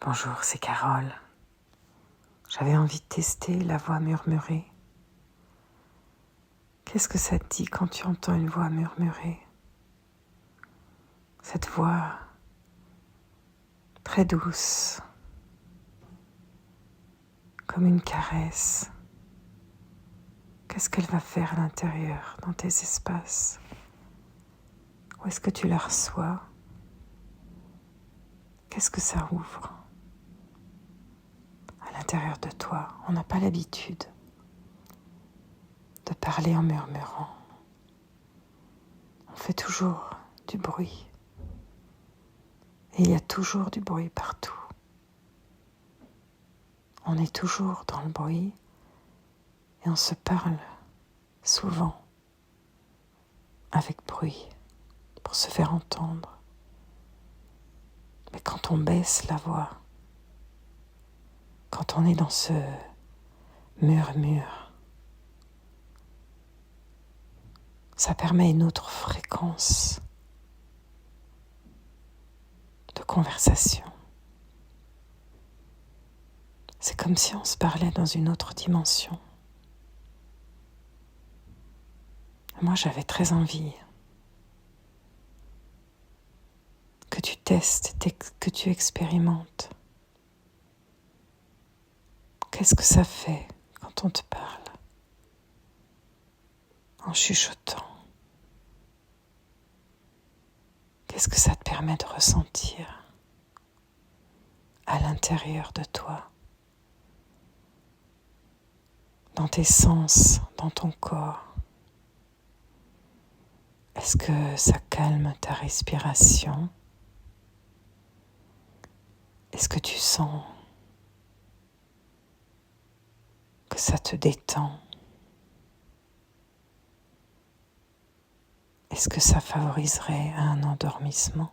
Bonjour, c'est Carole. J'avais envie de tester la voix murmurée. Qu'est-ce que ça te dit quand tu entends une voix murmurée? Cette voix très douce, comme une caresse. Qu'est-ce qu'elle va faire à l'intérieur, dans tes espaces? Où est-ce que tu la reçois? Qu'est-ce que ça ouvre? À l'intérieur de toi, on n'a pas l'habitude de parler en murmurant. On fait toujours du bruit. Et il y a toujours du bruit partout. On est toujours dans le bruit et on se parle souvent avec bruit pour se faire entendre. Mais quand on baisse la voix, quand on est dans ce murmure, ça permet une autre fréquence de conversation. C'est comme si on se parlait dans une autre dimension. Moi, j'avais très envie que tu testes, que tu expérimentes. Qu'est-ce que ça fait quand on te parle en chuchotant? Qu'est-ce que ça te permet de ressentir à l'intérieur de toi, dans tes sens, dans ton corps? Est-ce que ça calme ta respiration? Est-ce que tu sens que ça te détend? Est-ce que ça favoriserait un endormissement?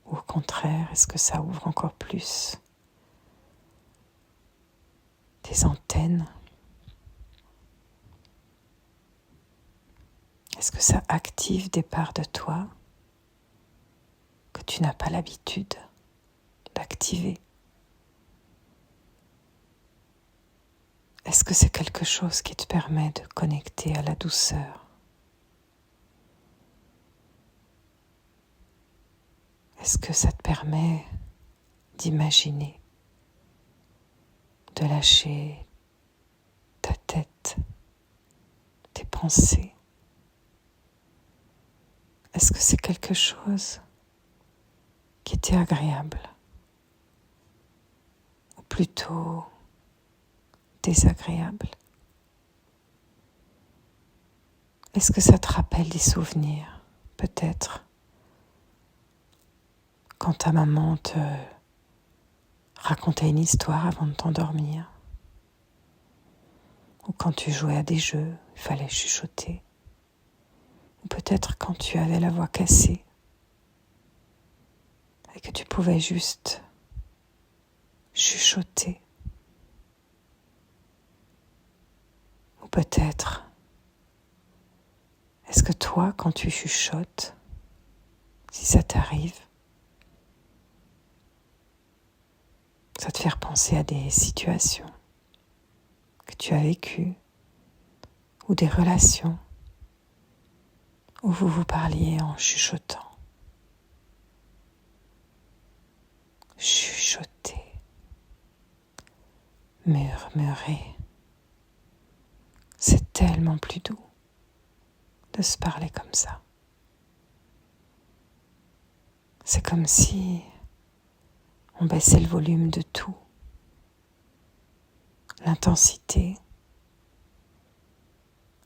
Ou au contraire, est-ce que ça ouvre encore plus tes antennes? Est-ce que ça active des parts de toi que tu n'as pas l'habitude d'activer? Est-ce que c'est quelque chose qui te permet de connecter à la douceur? Est-ce que ça te permet d'imaginer, de lâcher ta tête, tes pensées? Est-ce que c'est quelque chose qui t'est agréable ou plutôt désagréable? Est-ce que ça te rappelle des souvenirs, peut-être, quand ta maman te racontait une histoire avant de t'endormir? Ou quand tu jouais à des jeux, il fallait chuchoter? Ou peut-être quand tu avais la voix cassée et que tu pouvais juste chuchoter? Ou peut-être, est-ce que toi, quand tu chuchotes, si ça t'arrive, ça te fait penser à des situations que tu as vécues ou des relations où vous vous parliez en chuchotant? Chuchoter, murmurer, c'est tellement plus doux de se parler comme ça. C'est comme si on baissait le volume de tout. L'intensité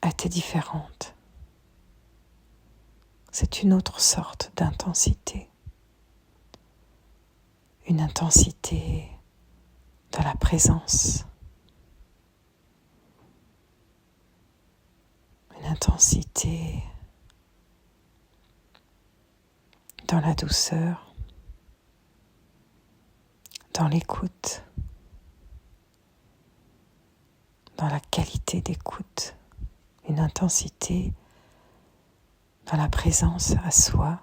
était différente. C'est une autre sorte d'intensité. Une intensité dans la présence. Une intensité dans la douceur, dans l'écoute, dans la qualité d'écoute, une intensité dans la présence à soi,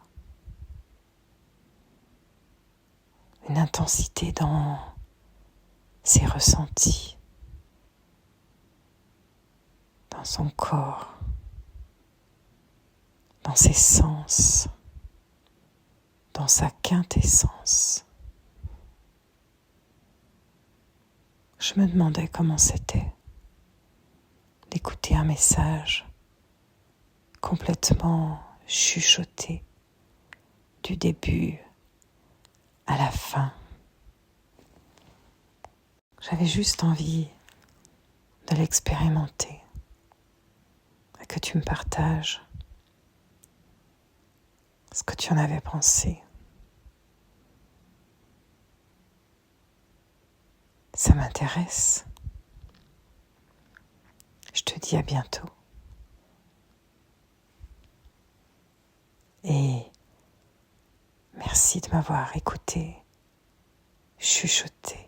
une une intensité dans ses ressentis, dans son corps, dans ses sens, dans sa quintessence. Je me demandais comment c'était d'écouter un message complètement chuchoté du début à la fin. J'avais juste envie de l'expérimenter et que tu me partages ce que tu en avais pensé. Ça m'intéresse. Je te dis à bientôt. Et merci de m'avoir écouté, chuchoté.